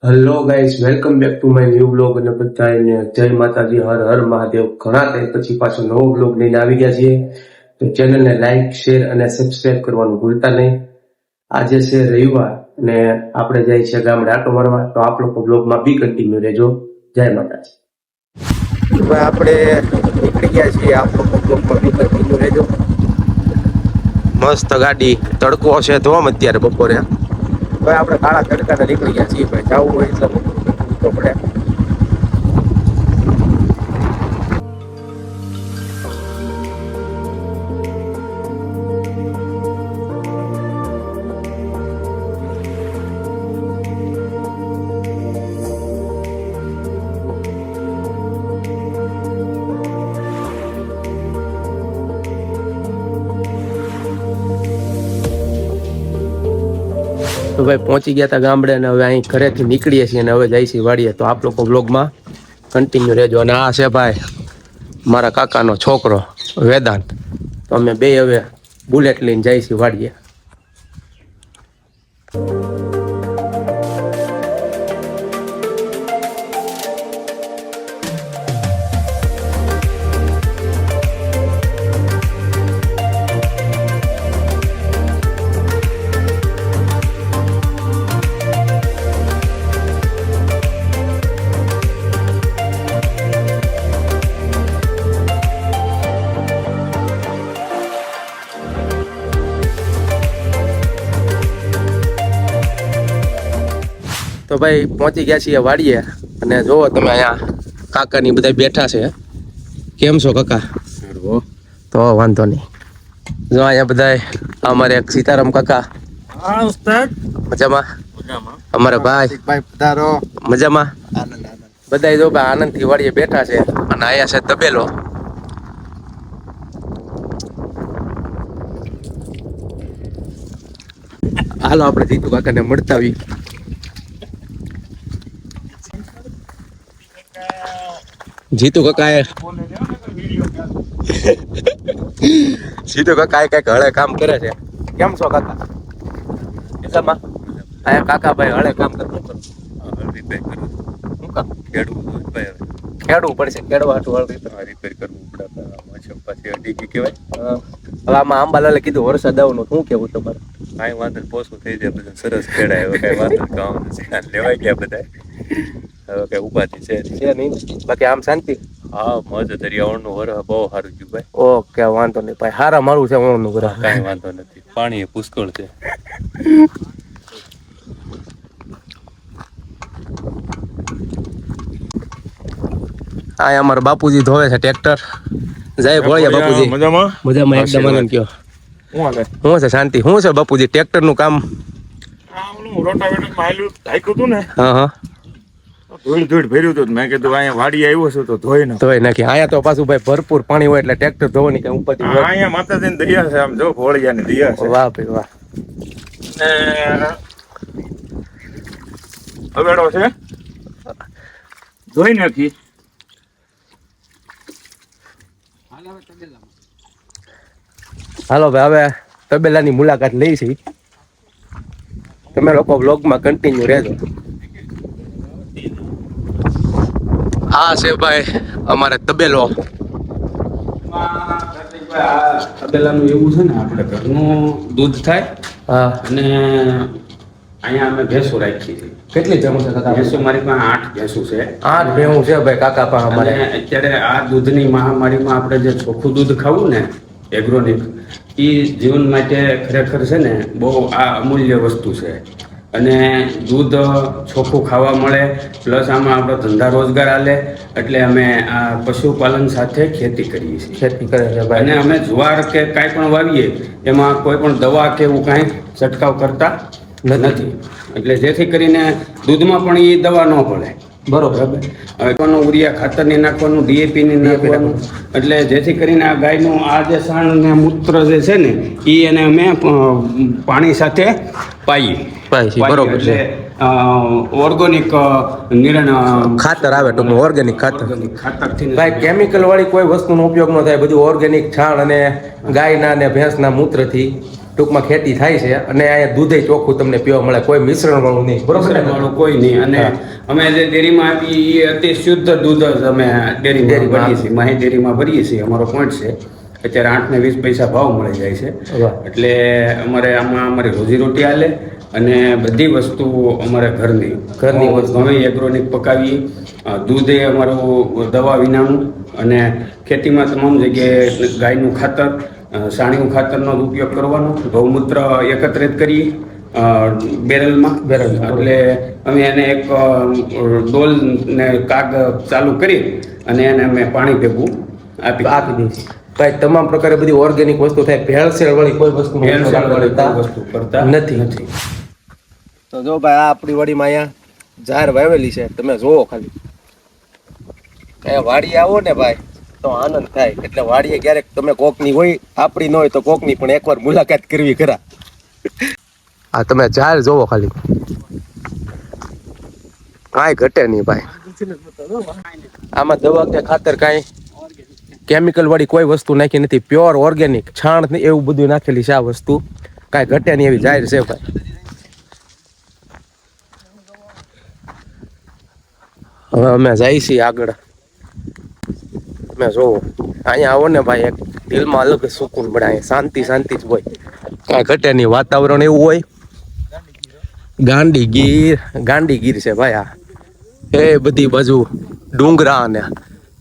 Hello guys, welcome back to my new blog. અને બધાને જય માતાજી, હર હર મહાદેવ. ઘણા ટાઈમ પછી પાછો નવો બ્લોગ લઈને આવી ગયા છીએ. તો ચેનલને લાઈક, શેર અને સબસ્ક્રાઇબ કરવાનું ભૂલતા નહીં. આજે છે રવિવાર અને આપણે જઈએ છીએ ગામડે આટો મારવા. તો આપ લોકો બ્લોગમાં બી કન્ટિન્યુ રહેજો. જય માતાજી. આપણે નીકળી ગયા છીએ. આપ લોકો બ્લોગમાં બી કન્ટિન્યુ રહેજો. મસ્ત ગાડી, તડકો છે તો અત્યારે બપોરે. ભાઈ આપણે કાળા તડકાને નીકળી ગયા છીએ. ભાઈ જવું હોય એટલે તો પડે. તો ભાઈ પહોંચી ગયા હતા ગામડે અને હવે અહીં ઘરેથી નીકળીએ છીએ અને હવે જઈએ છીએ વાડીએ. તો આપ લોકો બ્લોગમાં કન્ટિન્યુ રહેજો. અને આ છે ભાઈ મારા કાકાનો છોકરો વેદાંત. તો અમે બે હવે બુલેટ લઈને જઈએ છીએ વાડીએ. તો ભાઈ પહોંચી ગયા છીએ વાડીએ અને જોવો તમે અહીંયા કાકાની બધા બેઠા છે. કેમ છો કાકા? તો વાંધો નહીં. જો અહીંયા બધા અમારે એક સીતારામ કાકા મજામાં, અમારા ભાઈ મજામાં, બધા જો ભાઈ આનંદથી વાડીએ બેઠા છે. અને અહીંયા છે તબેલો. હાલો આપણે જીતુ કાકાને મળતા આવી. જીતુ કાકાએ કઈક હળે કામ કરે છે. કેમ છો કાકા? એટલામાં અહીંયા કાકા ભાઈ હળે કામ કરવું ખેડવું પડશે. ખેડવા રિપેર કરવું પડે. હવે આમાં આંબાલાલે કીધું વરસાદ આવવાનું શું કેવું તમારે? કાંઈ વાંધો પોસું થઈ જાય બધા સરસ ખેડાય. હવે કઈ વાંધો કામ લેવાય ગયા બધા. હવે કઈ ઉપાધિ છે નહીં. બાકી આમ શાંતિ? હા, મજ દરિયાવળનું વરહ બહુ સારું ગયું ભાઈ. ઓકે, વાંધો નહીં ભાઈ. હારા મારું છે ઓળનું વરહ. કાંઈ વાંધો નથી, પાણી પુષ્કળ છે. આ અમારા બાપુજી ધોવે છે ટ્રેક્ટર. જય ભોળિયા બાપુજી. મજામાં મજામાં એકદમ આનંદ કયો. શું છે શાંતિ? શું છે બાપુજી ટ્રેક્ટર નું કામ? હા, ધૂળ ભર્યું હતું. મેં કીધું અહીંયા વાડી આવ્યો છું તો ધોઈ નાખી. અહીંયા તો પાછું ભાઈ ભરપૂર પાણી હોય એટલે ટ્રેક્ટર ધોવાની કઈ ઉપાધિ હોય. અહીંયા માતાજીની દયા છે. આમ જો ભોળિયાની દયા છે. વાહ ભાઈ વાહ. હવેડો છે ધોઈ નાખી. હાલો ભાઈ હવે તબેલાની મુલાકાત લઈ છે. તમે લોકો વ્લોગમાં કન્ટિન્યુ રહેજો. આ છે ભાઈ અમારે તબેલો. તબેલાનું એવું છે ને, આપણે ઘરનું દૂધ થાય. હા. અને અહીંયા અમે ભેંસો રાખી છે. કેટલી ભેંસો છે કાકા? ભેંસો મારી પાસે 8 ભેંસો છે. 8 ભેંસો છે ભાઈ કાકા પાસે અમારે. અને અત્યારે આ દૂધની મહામારીમાં આપણે જે ચોખ્ખું દૂધ ખાવું ને, એગ્રોનિક, એ જીવન માટે ખરેખર છે ને બહુ આ અમૂલ્ય વસ્તુ છે. અને દૂધ ચોખ્ખું ખાવા મળે, પ્લસ આમાં આપણો ધંધા રોજગાર હાલે. એટલે અમે આ પશુપાલન સાથે ખેતી કરીએ છીએ. ખેતી કરે છે ભાઈ. અને અમે જુવાર કે કાંઈ પણ વાવીએ એમાં કોઈ પણ દવા કે એવું કાંઈ છંટકાવ કરતા નથી. એટલે જેથી કરીને દૂધમાં પણ એ દવા ન પડે. બરોબર. હવે કોનું ઉરિયા ખાતર નહીં નાખવાનું, DAP નહીં નાખવાનું. એટલે જેથી કરીને આ ગાયનું આ જે સાણ ને મૂત્ર જે છે ને એ એને અમે પાણી સાથે પાઈએ. બરોબર છે. ઓર્ગેનિક ખાતર આવે ટૂંકમાં, ઓર્ગેનિક ખાતર. ખાતરથી ભાઈ કેમિકલ વાળી કોઈ વસ્તુનો ઉપયોગ ન થાય. બધું ઓર્ગેનિક છાણ અને ગાયના અને ભેંસના મૂત્રથી ટૂંકમાં ખેતી થાય છે અને અહીંયા દૂધે ચોખ્ખું તમને પીવા મળે, કોઈ મિશ્રણ વાળું નહીં, બરોબર ને? વાળું કોઈ નહીં. અને અમે જે ડેરીમાં આપી એ અતિ શુદ્ધ દૂધ જ અમે ડેરીમાં ભરીએ છીએ, માહી ડેરીમાં ભરીએ છીએ. અમારો પોઈન્ટ છે. અત્યારે 8 ને 20 પૈસા ભાવ મળી જાય છે. એટલે અમારે આમાં અમારી રોજીરોટી હાલે અને બધી વસ્તુ અમારે ઘરની વસ્તુ અમે એગ્રોનિક પકાવીએ. દૂધ એ અમારું દવા વિનાનું અને ખેતીમાં તમામ જગ્યાએ ગાયનું ખાતર, સાણીયું ખાતરનો ઉપયોગ કરવાનો. ગૌમૂત્ર એકત્રિત કરી બેરલમાં એટલે અમે એને એક ડોલ ને કાગ ચાલુ કરી અને એને અમે પાણી ભેગું આપી દઈએ. ભાઈ તમામ પ્રકારે બધી ઓર્ગેનિક વસ્તુ થાય, ભેળસેળ વાળી કોઈ વસ્તુ કરતા નથી. તો જો ભાઈ આ આપણી વાડીમાં અહીંયા ઝાર વાવેલી છે, તમે જોવો ખાલી. વાડી આવો ને ભાઈ તો આનંદ થાય. એટલે વાડીએ ક્યારેક તમે કોકની હોય, આપણી ન હોય તો કોકની પણ એકવાર મુલાકાત કરવી ખરા. આ તમે ઝાર જોવો ખાલી, કાંઈ ઘટે નહીં ભાઈ. આમાં દવા કે ખાતર કાંઈ કેમિકલ વાળી કોઈ વસ્તુ નાખી નથી, પ્યોર ઓર્ગેનિક છાણ એવું બધું નાખેલી છે. આ વસ્તુ કાંઈ ઘટે નહીં એવી જાહેર છે ભાઈ. હવે અમે જઈએ છીએ આગળ. તમે જોવો અહીંયા આવો ને ભાઈ, એક દિલમાં અલગ સુકૂન મળે. અહીંયા શાંતિ શાંતિ જ હોય, કાંઈ ઘટે નહીં. વાતાવરણ એવું હોય, ગાંડીગીર છે ભાઈ. આ એ બધી બાજુ ડુંગરા ને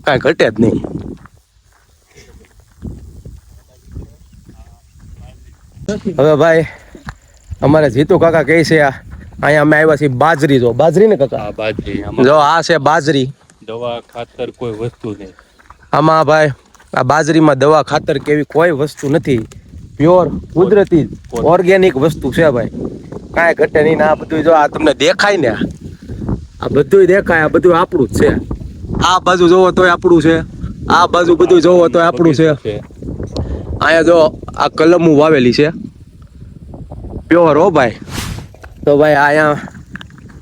કાંઈ ઘટે જ નહીં. હવે ભાઈ અમારે જીતુ કાકા કહે છે અહીંયા અમે આવ્યા છીએ બાજરી. જો બાજરી ને કાકા, બાજરી જો આ છે બાજરી. દવા ખાતર કોઈ વસ્તુ નહીં આમાં ભાઈ. આ બાજરીમાં દવા ખાતર કેવી કોઈ વસ્તુ નથી, પ્યોર કુદરતી ઓર્ગેનિક વસ્તુ છે ભાઈ. કાંઈ ઘટે નહીં. આ બધું જો આ તમને દેખાય ને, આ બધું દેખાય, આ બધું આપણું જ છે. આ બાજુ જોવો તોય આપણું છે, આ બાજુ બધું જોવો તોય આપણું છે. અહીંયા જો આ કલમું વાવેલી છે, પ્યોર હો ભાઈ. તો ભાઈ અહીંયા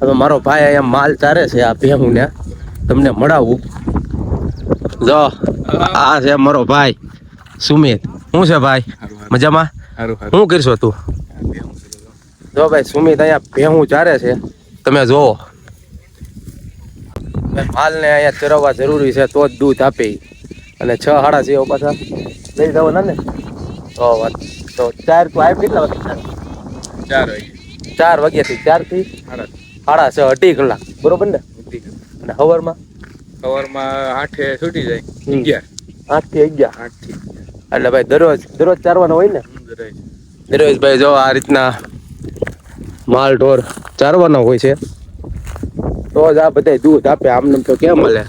હવે મારો ભાઈ અહીંયા માલ ચારે છે. આ ભેહું ને તમને મળાવું. જો આ છે મારો ભાઈ સુમિત. શું છે ભાઈ, મજામાં? શું કરશો તું? જો ભાઈ સુમિત અહીંયા ભેહું ચારે છે, તમે જોવો. માલ ને અહીંયા ચરવવા જરૂરી છે તો જ દૂધ આપે. અને 6 સાડા 6 પાછા લઈ જવાના ને. તો 4 તો આવી કેટલા વાગે? 4 વાગ્યાથી 4 થી 6:30 2.5 કલાક, બરોબર ને? અને સવારમાં 8 છૂટી જાય, 8 થી 11. એટલે ભાઈ દરરોજ ચારવાનો હોય ને? દરરોજ ભાઈ જો આ રીતના માલ ઢોર ચારવાનો હોય છે તો જ આ બધા દૂધ આપે. આમને તો કેમ મળે?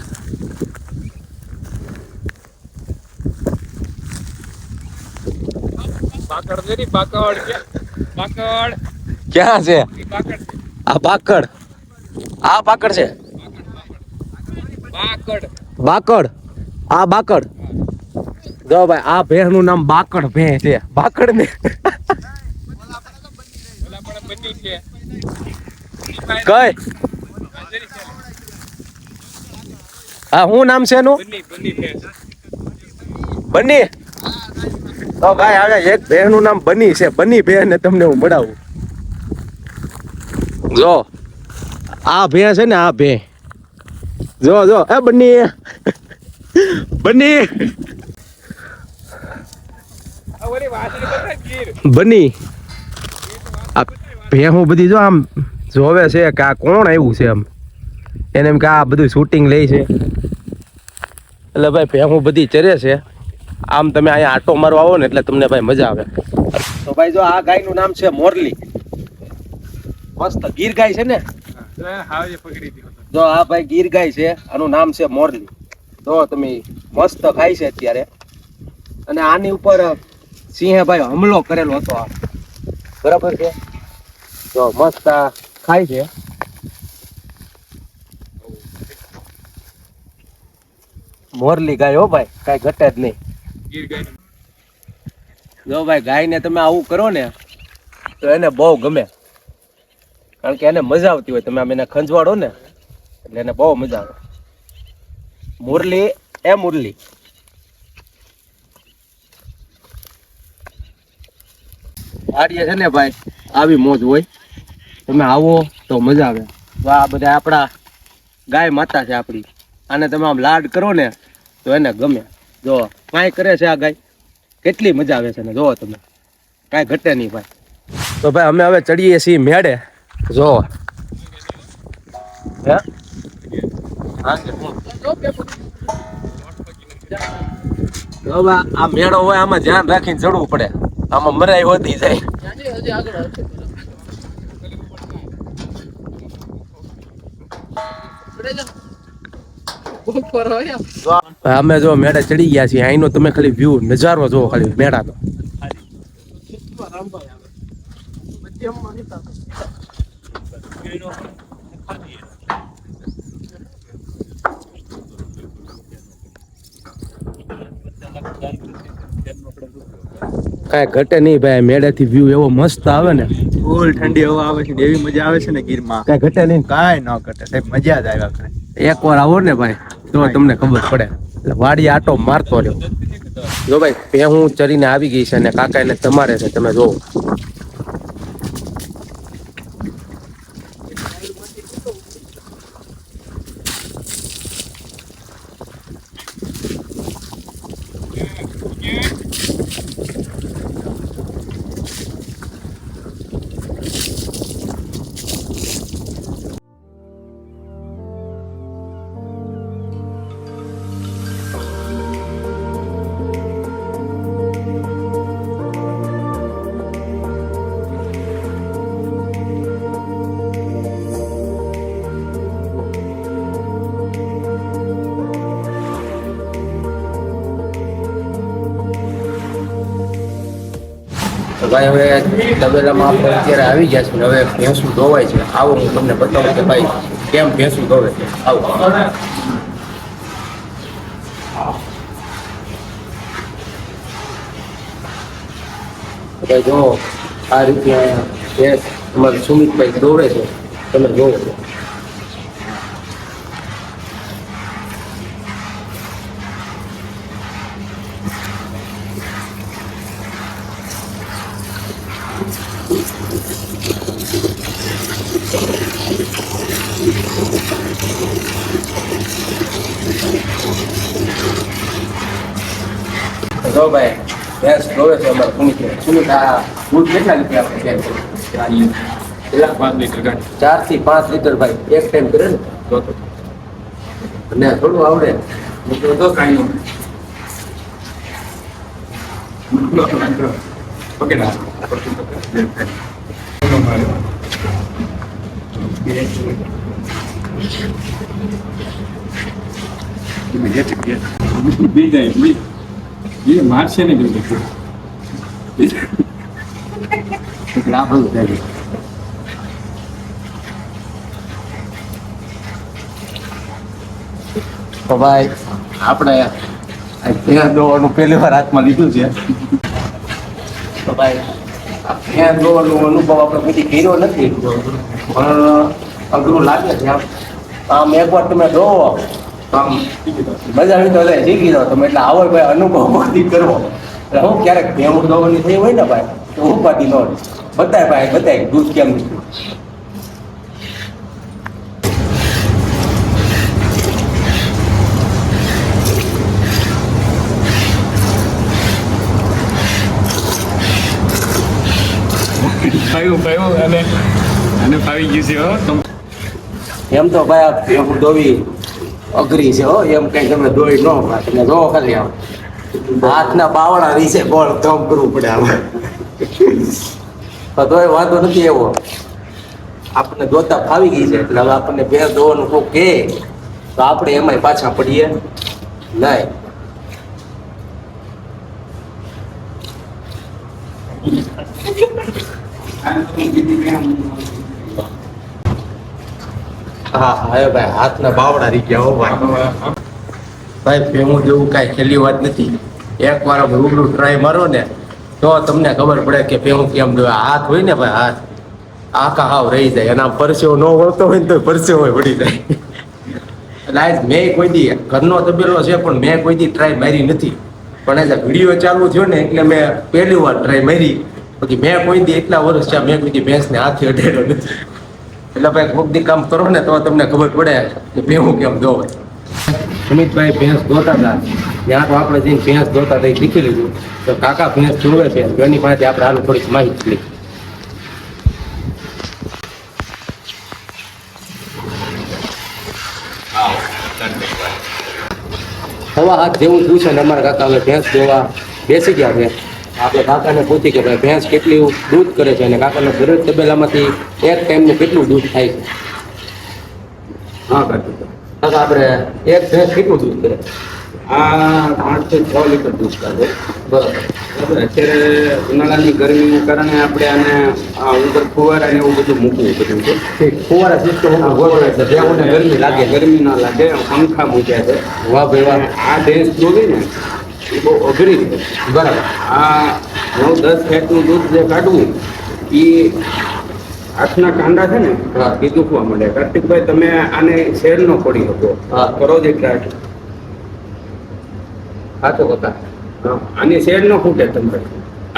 ક્યાં છે આ પાકડ? આ પાકડ છે, બાકડ. આ બાકડ જો ભાઈ, આ ભેહ નું નામ બાકડ ભેહ છે. બાકડ ને કઈ હા શું નામ છે એનું? બની. તો ભાઈ હવે એક ભેહ નું નામ બની છે. બની ભેહ ને તમને હું મળાવું. જો આ ભેહ છે ને, આ ભેહ જો એ બની આ ભેહું બધી જો આમ જોવે છે કે આ કોણ આવ્યું છે. આમ એને એમ કે આ બધું શૂટિંગ લે છે. એટલે ભાઈ ભેહું બધી ચરે છે. આમ તમે અહીંયા આટો મારવા આવો ને એટલે તમને ભાઈ મજા આવે. તો ભાઈ જો આ ગાયનું નામ છે મોરલી. મસ્ત ગીર ગાય છે ને. જો આ ભાઈ ગીર ગાય છે, આનું નામ છે મોરલી. તો તમે મસ્ત ખાય છે અત્યારે. અને આની ઉપર સિંહે ભાઈ હુમલો કરેલો હતો, આ બરાબર છે. તો મસ્ત આ ખાય છે. મોરલી ગાય હો ભાઈ, કઈ ઘટે જ નહીં. જો ભાઈ ગાય ને તમે આવું કરો ને તો એને બહુ ગમે, કારણ કે એને મજા આવતી હોય. તમે આમ એને ખંજવાડો ને એટલે એને બહુ મજા આવે. મુરલી એ મુરલી. વાડીએ છે ને ભાઈ આવી મોજ હોય, તમે આવો તો મજા આવે. તો આ બધા આપણા ગાય માતા છે આપણી, આને તમે આમ લાડ કરો ને તો એને ગમે. જો કાંઈ કરે છે આ ગાય, કેટલી મજા આવે છે ને, જોવો તમે કાંઈ ઘટે નહીં ભાઈ. તો ભાઈ અમે હવે ચડીએ છીએ મેળે. જો હે આ મેળો હોય આમાં ધ્યાન રાખીને ચડવું પડે, આમાં મરાઈ વધી જાય. અમે જો મેળે ચડી ગયા છીએ, અહીંનો તમે ખાલી વ્યૂ નજારો જોવો, ખાલી મેળાનો. કાંઈ ઘટે નહીં ભાઈ, મેળેથી વ્યૂ એવો મસ્ત આવે ને, ફૂલ ઠંડી હવા આવે છે, એવી મજા આવે છે ને ગીરમાં. કાંઈ ઘટે નહીં, કાંઈ ન ઘટે સાહેબ, મજા જ આવ્યા કરે. એકવાર આવો ને ભાઈ તો તમને ખબર પડે. એટલે વાડી આટો મારતો રહ્યો. જો ભાઈ ભેહું ચરીને આવી ગઈ છે અને કાકા એને તમારે છે, તમે જોવો. તો ભાઈ હવે તબેલામાં આપણે અત્યારે આવી ગયા છે, હવે ભેંસું ધોવાય છે. આવો હું તમને બતાવું કે ભાઈ કેમ ભેંસું ધોવે છે. આવો ભાઈ, જો આ રીતે ભેંસ અમારે સુમિતભાઈ દોરે છે, તમે જોવો છો. જો ભાઈ ભેંસ દોરે છે અમારે સુમિત. સુમિત આ દૂધ કેટલા રૂપિયા આપણે ભેંસ? 5 લીટર ગાડી. 4 થી 5 લીટર ભાઈ એક ટાઈમ કરે ને તો અને થોડું આવડે તો કાંઈ ઓકે ના મારશે ને તો ભાઈ આપણે ભેંસ દોવાનું પહેલી વાર હાથમાં લીધું છે. તો ભાઈ આ ભેંસ દોવાનો અનુભવ આપણે કોઈ કર્યો નથી, પણ અઘરું લાગે છે. આમ એકવાર તમે જોવો તો આમ મજા આવી તો શીખી જાઓ તમે. એટલે આવો ભાઈ અનુભવ બધી કરવો. એટલે હું ક્યારેક ભેંસ દોવાની થઈ હોય ને ભાઈ તો હું પાતી ન બતાય ભાઈ બતાય દૂધ કેમ નીકળ્યું. અને ફાવી ગયું છે હો. એમ તો ભાઈ આ ભેંસ દોવી અઘરી છે હો, એમ કઈ તમે દોઈ ન ભાઈ. તમે જોવો ખાલી આમ હાથના બાવળા રીસે ગોળ કામ કરવું પડે આમાં. તોય વાંધો નથી એવો, આપણને દોતા ફાવી ગઈ છે. એટલે હવે આપણને ભેંસ દોવાનું કોઈ કહે તો આપણે એમાંય પાછા પડીએ નહીં. હા હા ભાઈ હાથના બાવડા રહી ગયા હો ભાઈ. ભાઈ ભેમું જેવું કાંઈ ખેલી વાત નથી. એકવાર રૂબરૂ ટ્રાય મારો ને તો તમને ખબર પડે કે ભેમું કેમ જોવે. હાથ હોય ને ભાઈ, હાથ આખા હાવ રહી જાય. એના પરસેવો ન વળતો હોય ને તો પરસેવો વળી જાય. એટલે આજ મેં કોઈ દી ઘરનો તબેલો છે પણ મેં કોઈ દી ટ્રાય મારી નથી. પણ આજે વિડીયો ચાલુ થયો ને એટલે મેં પહેલી વાર ટ્રાય મારી. પછી મેં કોઈ દી એટલા વર્ષ છે મેં કોઈ દી ભેંસને હાથે અડેડો નથી. એટલે ભાઈ કોક દી કામ કરો ને તો તમને ખબર પડે કે ભેહું કેમ દોવાય. અમિતભાઈ ભેંસ દોતા હતા ત્યાં તો આપણે જઈને ભેંસ દોતા હતા એ શીખી લીધું. તો કાકા ભેંસ જોવે છે એની પાસેથી આપણે હાલ થોડીક માહિતી લઈ. હવા હાથ જેવું થયું છે ને અમારા કાકા હવે ભેંસ દોવા બેસી ગયા છે. આપણે કાકાને પૂછી કે ભાઈ ભેંસ કેટલું દૂધ કરે છે અને કાકાના દરેક તબેલામાંથી એક ટાઈમનું કેટલું દૂધ થાય છે. હા કાકા, આપણે એક ભેંસ કેટલું દૂધ કરે? આ 5 થી 6 લીટર દૂધ કાઢે. બરાબર. બરાબર. અત્યારે ઉનાળાની ગરમીને કારણે આપણે આને ઉપર ફુવારા ને એવું બધું મૂકવું પડ્યું છે. ઠીક. ફુવારા સિસ્ટમ ગોઠવે છે ભેહુંને ગરમી લાગે. ગરમી ના લાગે, પંખા મૂક્યા છે. વાહ ભાઈ વાહ. આ ભેંસ દોવી ને એ બહુ અઘરી છે. બરાબર. આ 9-10 ફેટનું દૂધ જે કાઢવું એ હાથના કાંડા છે ને હા. એ દુખવા મળે. કાર્તિકભાઈ તમે આને શેર ન પડી શકો. હા. કરો જ ટ્રાય. સાચો કાકા. આની શેર ન ફૂટે તમારે.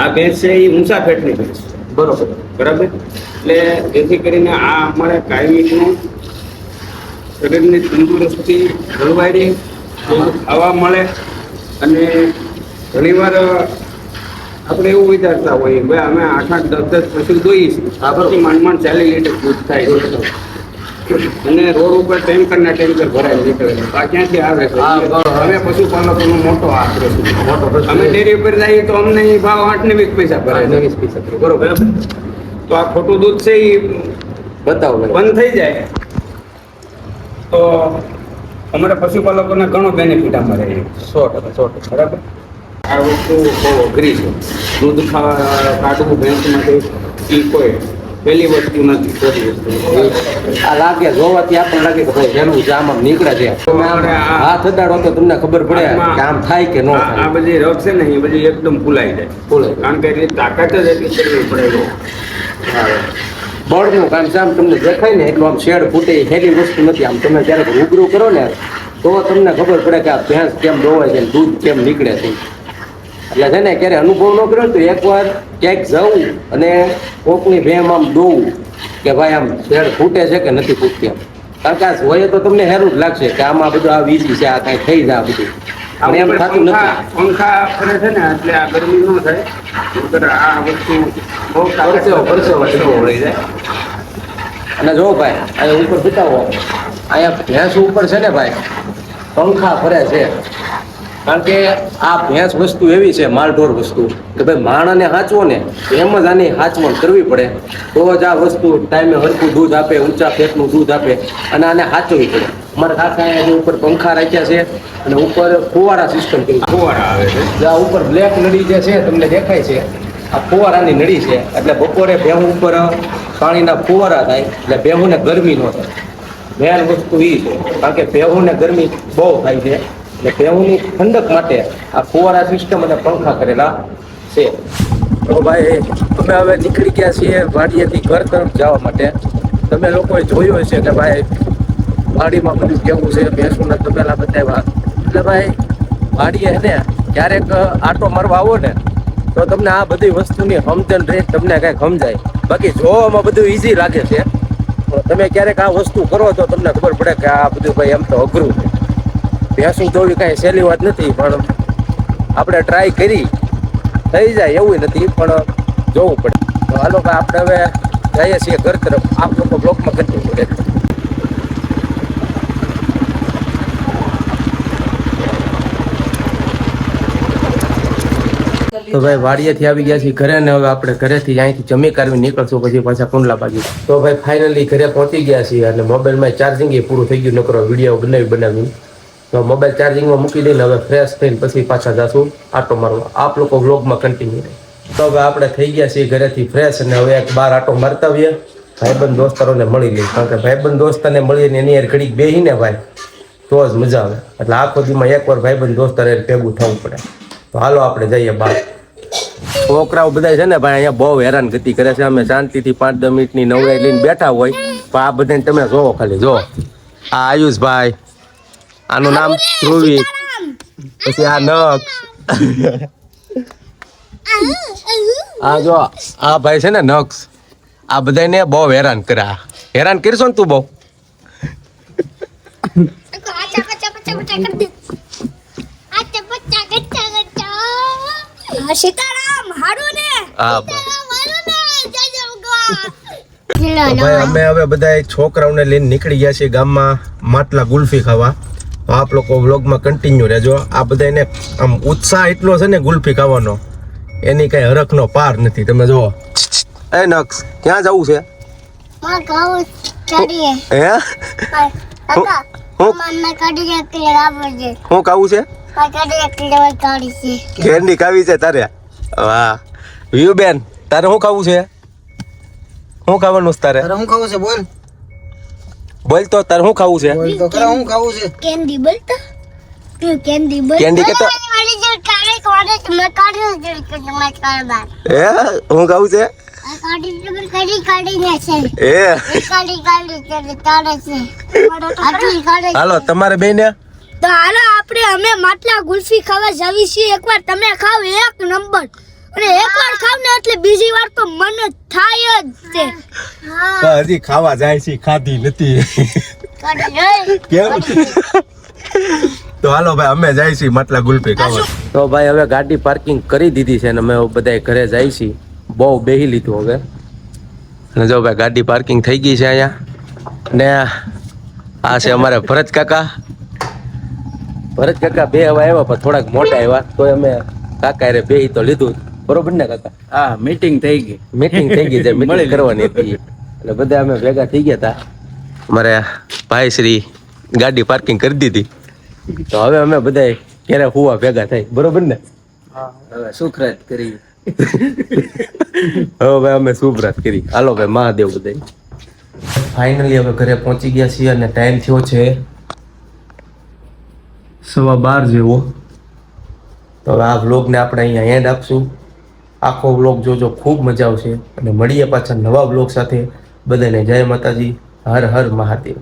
આ ભેંસ છે એ ઊંચા ફેટની ભેંસ છે. બરોબર. બરાબર. એટલે જેથી કરીને આ અમારે કાયમીનું શરીરની તંદુરસ્તી જળવાઈ રહે, ખાવા મળે. અને ઘણીવાર આપણે એવું વિચારતા હોઈએ ભાઈ અમે 8-10 પછી દોઈશું પછી માંડ 40 લીટર દૂધ થાય છે. અને રોડ ઉપર ટેન્કરના ટેન્કર ભરાય નીકળે છે. આ ક્યાંથી આવે છે? અમે પશુપાલકોનો મોટો આગ્રહ છે. અમે ડેરી ઉપર જઈએ તો અમને એ ભાવ 8 ને 20 પૈસા ભરાય છે. 20 પૈસા બરોબર. તો આ ખોટું દૂધ છે એ બતાવો ભાઈ. બંધ થઈ જાય તો અમારા પશુપાલકોને ઘણો બેનિફિટ અમારે 100%. બરાબર. આ વસ્તુ બહુ અઘરી છે. દૂધ કાઢવું ભેંસમાંથી એ કોઈ પહેલી વસ્તુ નથી. ખોટી વસ્તુ. આ લાગે જોવાથી આપણને લાગે કે ભાઈ જેનું જામ આમ નીકળે છે. તમે આમ હાથ અડાડો તો તમને ખબર પડે કે આમ થાય કે ન આ થાય. બધી રગ છે ને એ બધી એકદમ ફૂલાઈ જાય. ફૂલાઈ. કારણ કે એની તાકાત જ એટલી કરવી પડે. બળનું કામ છે આમ તમને દેખાય ને એટલું આમ શેડ ફૂટે એ હેલી વસ્તુ નથી. આમ તમે જ્યારે રૂબરૂ કરો ને તો તમને ખબર પડે કે આ ભેંસ કેમ દોવાય છે, દૂધ કેમ નીકળે છે. એટલે છે ને ક્યારે અનુભવ ન કર્યો તો એકવાર ક્યાંક જવું અને કોકની ભેમ આમ દોવું કે ભાઈ આમ શેડ ફૂટે છે કે નથી ફૂટતી એમ. કારણ કે આ જોઈએ તો તમને હેરું જ લાગશે કે આમાં બધું આ વીજી છે, આ કાંઈ થઈ જાય આ બધું. અને એમ થતું નથી. પંખા ફરે છે ને એટલે આ ગરમી ન થાય. નહીંતર આ વસ્તુ બહુ પરસેવો વળી જાય. અને જો ભાઈ અહીંયા ઉપર બતાવો, અહીંયા ભેંસ ઉપર છે ને ભાઈ પંખા ફરે છે. કારણ કે આ ભેંસ વસ્તુ એવી છે, માલઢોર વસ્તુ, કે ભાઈ માણસને હાંચવો ને એમ જ આની હાંચવણ કરવી પડે તો જ આ વસ્તુ ટાઈમે હરખું દૂધ આપે, ઊંચા ફેટનું દૂધ આપે. અને આને હાંચવી પડે. અમારા કાકા અહીંયા ઉપર પંખા રાખ્યા છે અને ઉપર ફુવારા સિસ્ટમ કરી છે. ફુવારા આવે છે. આ ઉપર બ્લેક નળી જે છે તમને દેખાય છે, આ ફુવારાની નળી છે. એટલે બપોરે ભેહું ઉપર પાણીના ફુવારા થાય એટલે ભેહુંને ગરમી ન થાય. મેન વસ્તુ એ છે. કારણ કે ભેહુંને ગરમી બહુ થાય છે એટલે ભેહુંની ઠંડક માટે આ ફુવારા સિસ્ટમ અને પંખા કરેલા છે. તો ભાઈ અમે હવે નીકળી ગયા છીએ વાડીએથી ઘર તરફ જવા માટે. તમે લોકોએ જોયું હશે કે ભાઈ વાડીમાં બધું કેવું છે, ભેંસોના તબેલા બતાવ્યા. એટલે ભાઈ વાડીએ ને ક્યારેક આટો મારવા આવો ને તો તમને આ બધી વસ્તુની સમજણ રહે, તમને કાંઈક સમજાય. બાકી જોવામાં બધું ઈઝી લાગે છે પણ તમે ક્યારેક આ વસ્તુ કરો તો તમને ખબર પડે કે આ બધું ભાઈ એમ તો અઘરું છે. ભેંસું જોવી કાંઈ સહેલી વાત નથી પણ આપણે ટ્રાય કરી થઈ જાય એવું નથી પણ જોવું પડે. તો હાલો ભાઈ આપણે હવે જઈએ છીએ ઘર તરફ. આપ લોકો બ્લોકમાં કન્ટિન્યુ રહે. તો ભાઈ વાડીએથી આવી ગયા છીએ ઘરે ને હવે આપણે ઘરેથી અહીંથી જમી કાઢવી નીકળશું પછી પાછા કુંડલા બાજુ. તો ભાઈ ફાઇનલી ઘરે પહોંચી ગયા છીએ અને મોબાઈલમાં ચાર્જિંગ એ પૂરું થઈ ગયું. નકરો વિડીયો બનાવી તો મોબાઈલ ચાર્જિંગમાં મૂકી દઈને હવે ફ્રેશ થઈને પછી પાછા જશું આટો મારવા. આપ લોકો વ્લોગમાં કન્ટિન્યુ રહે. તો હવે આપણે થઈ ગયા છીએ ઘરેથી ફ્રેશ અને હવે એક બાર આટો મારતા આવીએ, ભાઈબંધ દોસ્તારોને મળી લઈએ. કારણ કે ભાઈબંધ દોસ્તારને મળીને એની યાર ઘડીક બેહીને ભાઈ તો જ મજા આવે. એટલે આખો દીમાં એકવાર ભાઈબંધ દોસ્તાર ભેગું થવું પડે. તો હાલો આપણે જઈએ બહાર. છોકરાઓ બધા છે ને ભાઈ અહીંયા બહુ હેરાનગતિ કરે છે. અમે શાંતિથી 5-10 મિનિટની નવરાઈ લઈને બેઠા હોય પણ આ બધાને તમે જોવો, ખાલી જો આ આયુષભાઈ, આનું નામ ધ્રુવી, પછી આ નક્ષ, આ જો આ ભાઈ છે ને નક્ષ, આ બધાને બહુ હેરાન કરે. હેરાન કરશો ને તું બહુ. સીતારામ હારું ને હા લો ભાઈ અમે હવે બધા છોકરાઓને લઈને નીકળી ગયા છીએ ગામમાં માટલા ગુલ્ફી ખાવા. તો આપ લોકો વ્લોગમાં કન્ટિન્યુ રહેજો. આ બધાને આમ ઉત્સાહ એટલો છે ને ગુલ્ફી ખાવાનો, એની કઈ હરખનો પાર નથી. તમે જો એ નક્ષ ક્યાં જવું છે? માં ગાવ ચડીએ હે કાકા હું મને કાઢી કે આવજે હું ખાવું છે? કાઢી કે લેવા કાઢી છે ઘેરની ખાવી છે તારે? વાહ વ્યુ બેન, તારે શું ખાવું છે? શું ખાવાનું છે તારે? તારે હું ખાવું છે બોલ બોલ તો તારે શું ખાવું છે? બોલ તો ખરા હું ખાવું છે કેન્ડી બોલતા તું કેન્ડી બોલ કેન્ડી કે તો વાળી જે કાઢે કોડે મેં કાઢ્યું છે કે તમે કાઢવા હે હું ખાવું છે? કાઢી ને છે એ કાઢી કે તારે છે આટલી કાઢે હાલો તમારે બેને તો હાલો આપણે અમે માટલા ગુલ્ફી ખાવા જાવી છીએ. એકવાર તમે ખાવ એક નંબર, અને એકવાર ખાવ ને એટલે બીજી વાર તો મને થાય જ તે. હજી ખાવા જાય છે, ખાધી નથી. કેમ? તો હાલો ભાઈ અમે જાય છીએ માટલા ગુલ્ફી ખાવા. તો ભાઈ હવે ગાડી પાર્કિંગ કરી દીધી છે ને અમે બધા ઘરે જાય છીએ. બહુ બેહી લીધું હવે. અને જો ભાઈ ગાડી પાર્કિંગ થઈ ગઈ છે અહીંયા. ને આ છે અમારે ભરત કાકા. ભરત કાકા બે હવે આવ્યા પણ થોડાક મોટા આવ્યા, તો અમે કાકા રે બે તો લીધું. બરોબર ને કાકા? હા મીટિંગ થઈ ગઈ. મીટિંગ થઈ ગઈ છે, મીટિંગ કરવાની હતી એટલે બધા અમે ભેગા થઈ ગયા હતા. અમારે ભાઈ શ્રી ગાડી પાર્કિંગ કરી દીધી, તો હવે અમે બધા ક્યારે હુવા ભેગા થાય. બરોબર ને? હવે સુખરાત કરી. હવે ભાઈ અમે શુભરાત કરી. હાલો ભાઈ મહાદેવ બધા. ફાઇનલી હવે ઘરે પહોંચી ગયા છીએ અને ટાઈમ થયો છે 12:15 જેવો. તો હવે આ વ્લોગને આપણે અહીંયા એન્ડ આપશું. આખો વ્લોગ જોજો, ખૂબ મજા આવશે. અને મળીએ પાછા નવા વ્લોગ સાથે. બધાને જય માતાજી, હર હર મહાદેવ.